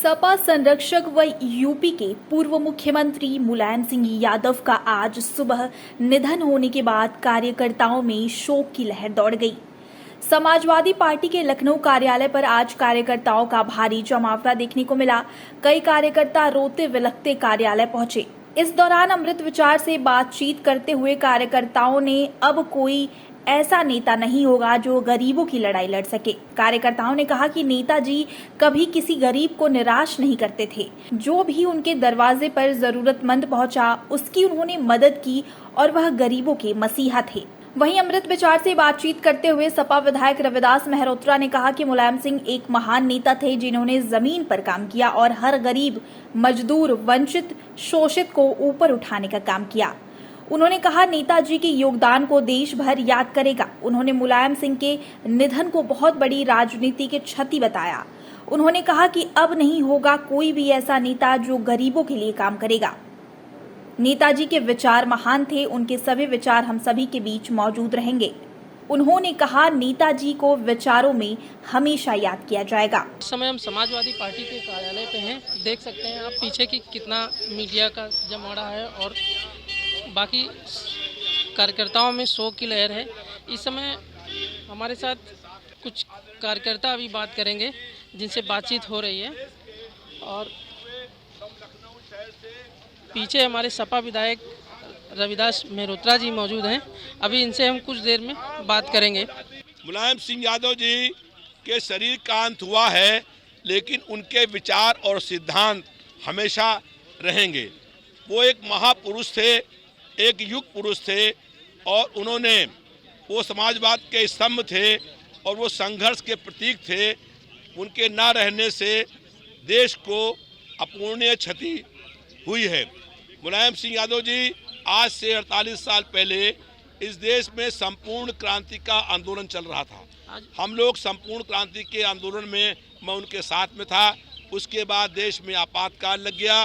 सपा संरक्षक व यूपी के पूर्व मुख्यमंत्री मुलायम सिंह यादव का आज सुबह निधन होने के बाद कार्यकर्ताओं में शोक की लहर दौड़ गई। समाजवादी पार्टी के लखनऊ कार्यालय पर आज कार्यकर्ताओं का भारी जमावड़ा देखने को मिला। कई कार्यकर्ता रोते बिलखते कार्यालय पहुंचे। इस दौरान अमृत विचार से बातचीत करते हुए कार्यकर्ताओं ने अब कोई ऐसा नेता नहीं होगा जो गरीबों की लड़ाई लड़ सके। कार्यकर्ताओं ने कहा कि नेताजी कभी किसी गरीब को निराश नहीं करते थे। जो भी उनके दरवाजे पर जरूरतमंद पहुंचा उसकी उन्होंने मदद की और वह गरीबों के मसीहा थे। वहीं अमृत विचार से बातचीत करते हुए सपा विधायक रविदास मेहरोत्रा ने कहा कि मुलायम सिंह एक महान नेता थे जिन्होंने जमीन पर काम किया और हर गरीब, मजदूर, वंचित, शोषित को ऊपर उठाने का काम किया। उन्होंने कहा नेताजी के योगदान को देश भर याद करेगा। उन्होंने मुलायम सिंह के निधन को बहुत बड़ी राजनीति की क्षति बताया। उन्होंने कहा कि अब नहीं होगा कोई भी ऐसा नेता जो गरीबों के लिए काम करेगा। नेताजी के विचार महान थे, उनके सभी विचार हम सभी के बीच मौजूद रहेंगे। उन्होंने कहा नेताजी को विचारों में हमेशा याद किया जाएगा। इस समय हम समाजवादी पार्टी के कार्यालय पे हैं। देख सकते हैं आप पीछे की कितना मीडिया का जमावड़ा है और बाकी कार्यकर्ताओं में शोक की लहर है। इस समय हमारे साथ कुछ कार्यकर्ता अभी बात करेंगे जिनसे बातचीत हो रही है और पीछे हमारे सपा विधायक रविदास मेहरोत्रा जी मौजूद हैं। अभी इनसे हम कुछ देर में बात करेंगे। मुलायम सिंह यादव जी के शरीर का अंत हुआ है, लेकिन उनके विचार और सिद्धांत हमेशा रहेंगे। वो एक महापुरुष थे, एक युग पुरुष थे और उन्होंने वो समाजवाद के स्तंभ थे और वो संघर्ष के प्रतीक थे। उनके ना रहने से देश को अपूरणीय क्षति हुई है। मुलायम सिंह यादव जी आज से 48 साल पहले इस देश में संपूर्ण क्रांति का आंदोलन चल रहा था। हम लोग संपूर्ण क्रांति के आंदोलन में मैं उनके साथ में था। उसके बाद देश में आपातकाल लग गया।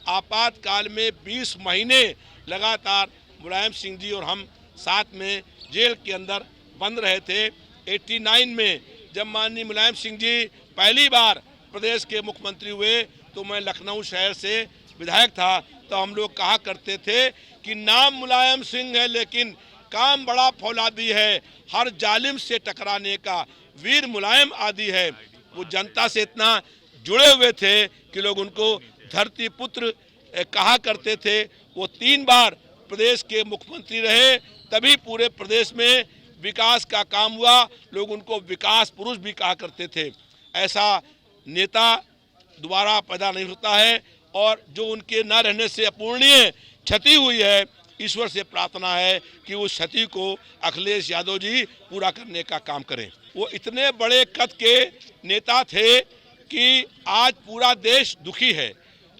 आपातकाल में 20 महीने लगातार मुलायम सिंह जी और हम साथ में जेल के अंदर बंद रहे थे। 89 में जब माननीय मुलायम सिंह जी पहली बार प्रदेश के मुख्यमंत्री हुए तो मैं लखनऊ शहर से विधायक था। तो हम लोग कहा करते थे कि नाम मुलायम सिंह है लेकिन काम बड़ा फौलादी है, हर जालिम से टकराने का वीर मुलायम आदि है। वो जनता से इतना जुड़े हुए थे कि लोग उनको धरती पुत्र कहा करते थे। वो 3 बार प्रदेश के मुख्यमंत्री रहे, तभी पूरे प्रदेश में विकास का काम हुआ। लोग उनको विकास पुरुष भी कहा करते थे। ऐसा नेता दोबारा पैदा नहीं होता है और जो उनके न रहने से अपूरणीय क्षति हुई है, ईश्वर से प्रार्थना है कि उस क्षति को अखिलेश यादव जी पूरा करने का काम करें। वो इतने बड़े कद के नेता थे कि आज पूरा देश दुखी है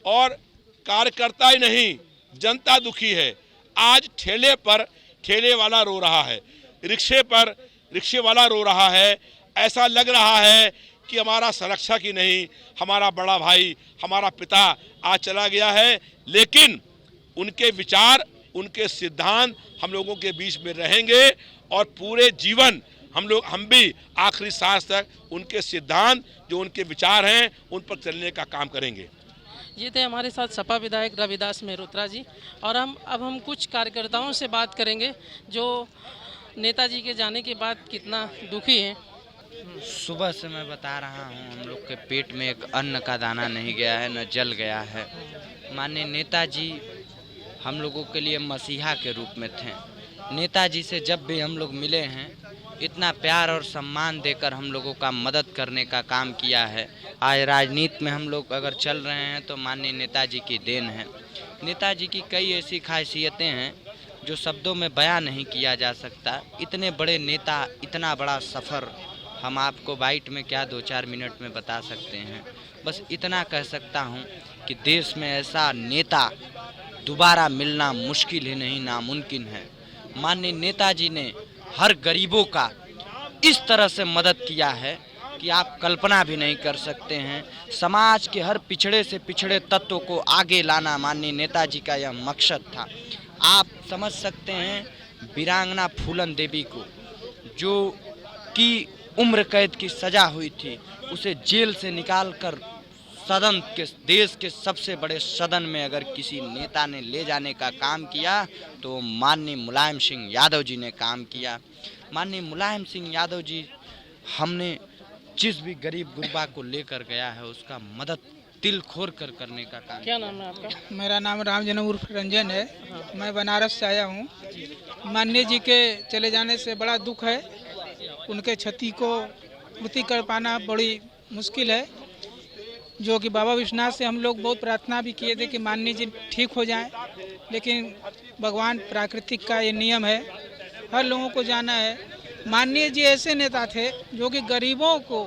और कार्यकर्ता ही नहीं जनता दुखी है। आज ठेले पर ठेले वाला रो रहा है, रिक्शे पर रिक्शे वाला रो रहा है। ऐसा लग रहा है कि हमारा संरक्षक ही नहीं, हमारा बड़ा भाई, हमारा पिता आज चला गया है। लेकिन उनके विचार, उनके सिद्धांत हम लोगों के बीच में रहेंगे और पूरे जीवन हम भी आखिरी सांस तक उनके सिद्धांत, जो उनके विचार हैं, उन पर चलने का काम करेंगे। ये थे हमारे साथ सपा विधायक रविदास मेहरोत्रा जी और अब हम कुछ कार्यकर्ताओं से बात करेंगे जो नेताजी के जाने के बाद कितना दुखी हैं। सुबह से मैं बता रहा हूँ, हम लोग के पेट में एक अन्न का दाना नहीं गया है, न जल गया है। माननीय नेताजी हम लोगों के लिए मसीहा के रूप में थे। नेताजी से जब भी हम लोग मिले हैं, इतना प्यार और सम्मान देकर हम लोगों का मदद करने का काम किया है। आज राजनीति में हम लोग अगर चल रहे हैं तो माननीय नेताजी की देन है। नेताजी की कई ऐसी खासियतें हैं जो शब्दों में बयां नहीं किया जा सकता। इतने बड़े नेता, इतना बड़ा सफ़र हम आपको बाइट में क्या 2-4 मिनट में बता सकते हैं। बस इतना कह सकता हूं कि देश में ऐसा नेता दोबारा मिलना मुश्किल ही नहीं, नामुमकिन है। माननीय नेताजी ने हर गरीबों का इस तरह से मदद किया है कि आप कल्पना भी नहीं कर सकते हैं। समाज के हर पिछड़े से पिछड़े तत्व को आगे लाना माननीय नेताजी का यह मकसद था। आप समझ सकते हैं वीरांगना फूलन देवी को, जो कि उम्र कैद की सज़ा हुई थी, उसे जेल से निकालकर सदन के, देश के सबसे बड़े सदन में अगर किसी नेता ने ले जाने का काम किया तो माननीय मुलायम सिंह यादव जी ने काम किया। माननीय मुलायम सिंह यादव जी हमने जिस भी गरीब गुरबा को लेकर गया है उसका मदद दिल खोर कर करने का काम। क्या नाम है आपका? मेरा नाम रामजन्म उर्फ रंजन है। मैं बनारस से आया हूँ। माननीय जी के चले जाने से बड़ा दुख है। उनके क्षति को पूर्ति कर पाना बड़ी मुश्किल है, जो कि बाबा विश्वनाथ से हम लोग बहुत प्रार्थना भी किए थे कि माननीय जी ठीक हो जाएं, लेकिन भगवान प्राकृतिक का ये नियम है, हर लोगों को जाना है। माननीय जी ऐसे नेता थे जो कि गरीबों को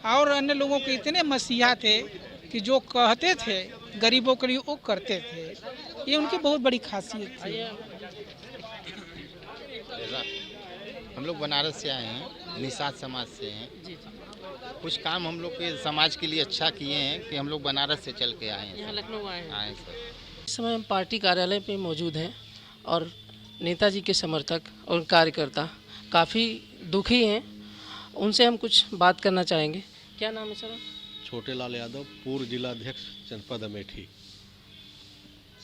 और अन्य लोगों के इतने मसीहा थे कि जो कहते थे गरीबों के लिए वो करते थे। ये उनकी बहुत बड़ी खासियत थी। हम लोग बनारस से आए हैं, निषाद समाज से हैं। कुछ काम हम लोग के समाज के लिए अच्छा किए हैं कि हम लोग बनारस से चल के आए हैं। यहाँ लखनऊ आए हैं। सर, इस समय हम पार्टी कार्यालय पे मौजूद हैं और नेताजी के समर्थक और कार्यकर्ता काफ़ी दुखी हैं। उनसे हम कुछ बात करना चाहेंगे। क्या नाम है सर? छोटेलाल यादव, पूर्व जिलाध्यक्ष जनपद अमेठी।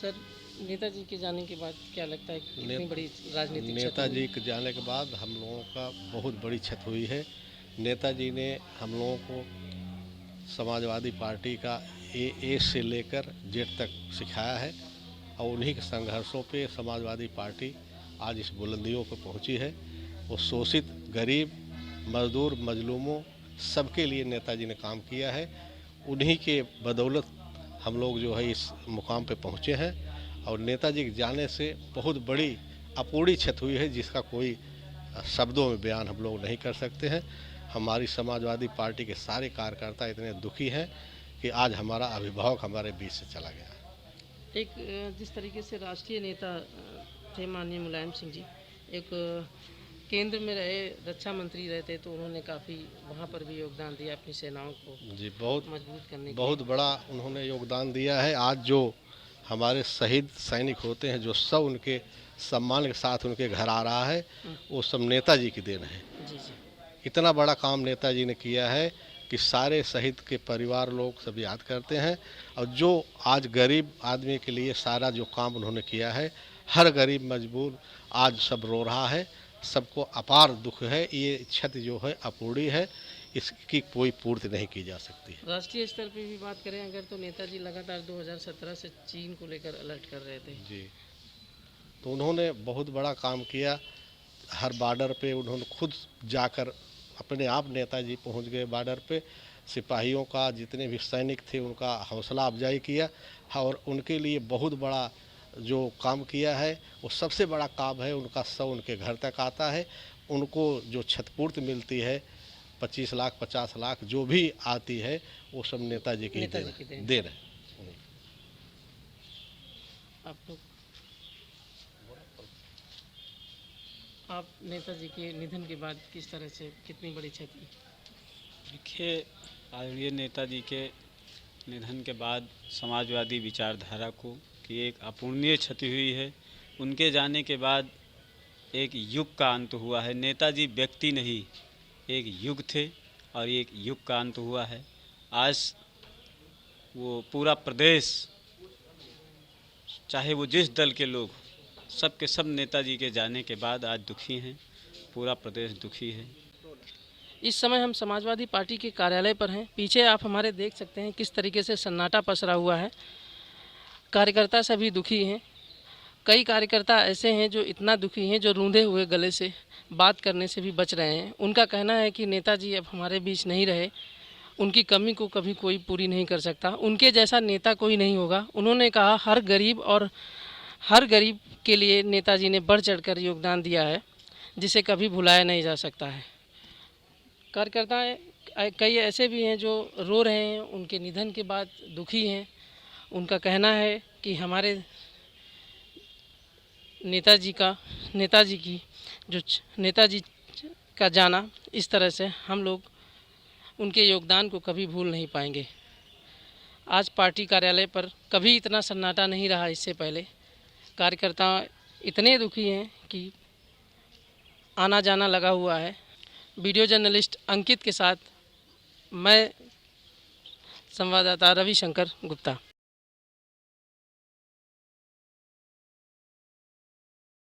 सर, नेताजी के जाने के बाद क्या लगता है कितनी बड़ी राजनीतिक नेताजी के जाने के बाद हम लोगों का बहुत बड़ी क्षति हुई है। नेताजी ने हम लोगों को समाजवादी पार्टी का ए से लेकर जेड तक सिखाया है और उन्हीं के संघर्षों पे समाजवादी पार्टी आज इस बुलंदियों पर पहुंची है। वो शोषित, गरीब, मजदूर, मजलूमों सबके लिए नेताजी ने काम किया है। उन्हीं के बदौलत हम लोग जो है इस मुकाम पे पहुँचे हैं और नेताजी के जाने से बहुत बड़ी अपूर्णी क्षति हुई है, जिसका कोई शब्दों में बयान हम लोग नहीं कर सकते हैं। हमारी समाजवादी पार्टी के सारे कार्यकर्ता इतने दुखी हैं कि आज हमारा अभिभावक हमारे बीच से चला गया। एक जिस तरीके से राष्ट्रीय नेता थे माननीय मुलायम सिंह जी, एक केंद्र में रहे, रक्षा मंत्री रहते, तो उन्होंने काफ़ी वहाँ पर भी योगदान दिया अपनी सेनाओं को जी, बहुत मजबूत करने के बहुत बड़ा उन्होंने योगदान दिया है। आज जो हमारे शहीद सैनिक होते हैं, जो सब उनके सम्मान के साथ उनके घर आ रहा है, वो सब नेताजी की देन है। जी जी। इतना बड़ा काम नेताजी ने किया है कि सारे शहीद के परिवार लोग सब याद करते हैं। और जो आज गरीब आदमी के लिए सारा जो काम उन्होंने किया है, हर गरीब मजबूर आज सब रो रहा है, सबको अपार दुख है। ये क्षति जो है अपूर्णी है, इसकी कोई पूर्ति नहीं की जा सकती है। राष्ट्रीय स्तर पे भी बात करें अगर, तो नेताजी लगातार 2017 से चीन को लेकर अलर्ट कर रहे थे। जी, तो उन्होंने बहुत बड़ा काम किया। हर बॉर्डर पे उन्होंने खुद जाकर अपने आप नेताजी पहुंच गए बॉर्डर पे। सिपाहियों का, जितने भी सैनिक थे, उनका हौसला अफजाई किया और उनके लिए बहुत बड़ा जो काम किया है, वो सबसे बड़ा काम है। उनका सब उनके घर तक आता है। उनको जो क्षतिपूर्ति मिलती है 25 लाख 50 लाख जो भी आती है, वो सब नेताजी की देन है। आप नेताजी के निधन के बाद किस तरह से, कितनी बड़ी क्षति? देखिए, आदरणीय नेताजी के निधन के बाद समाजवादी विचारधारा को की एक अपूर्णीय क्षति हुई है। उनके जाने के बाद एक युग का अंत हुआ है। नेताजी व्यक्ति नहीं, एक युग थे और एक युग का अंत हुआ है। आज वो पूरा प्रदेश, चाहे वो जिस दल के लोग, सब के सब नेताजी के जाने के बाद आज दुखी हैं। पूरा प्रदेश दुखी है। इस समय हम समाजवादी पार्टी के कार्यालय पर हैं। पीछे आप हमारे देख सकते हैं किस तरीके से सन्नाटा पसरा हुआ है। कार्यकर्ता सभी दुखी हैं। कई कार्यकर्ता ऐसे हैं जो इतना दुखी हैं जो रूंधे हुए गले से बात करने से भी बच रहे हैं। उनका कहना है कि नेताजी अब हमारे बीच नहीं रहे, उनकी कमी को कभी कोई पूरी नहीं कर सकता, उनके जैसा नेता कोई नहीं होगा। उन्होंने कहा हर गरीब के लिए नेताजी ने बढ़ चढ़कर योगदान दिया है, जिसे कभी भुलाया नहीं जा सकता है। कार्यकर्ता कई ऐसे भी हैं जो रो रहे हैं, उनके निधन के बाद दुखी हैं। उनका कहना है कि हमारे नेताजी का जाना, इस तरह से हम लोग उनके योगदान को कभी भूल नहीं पाएंगे। आज पार्टी कार्यालय पर कभी इतना सन्नाटा नहीं रहा इससे पहले। कार्यकर्ता इतने दुखी हैं कि आना जाना लगा हुआ है। वीडियो जर्नलिस्ट अंकित के साथ मैं संवाददाता रविशंकर गुप्ता।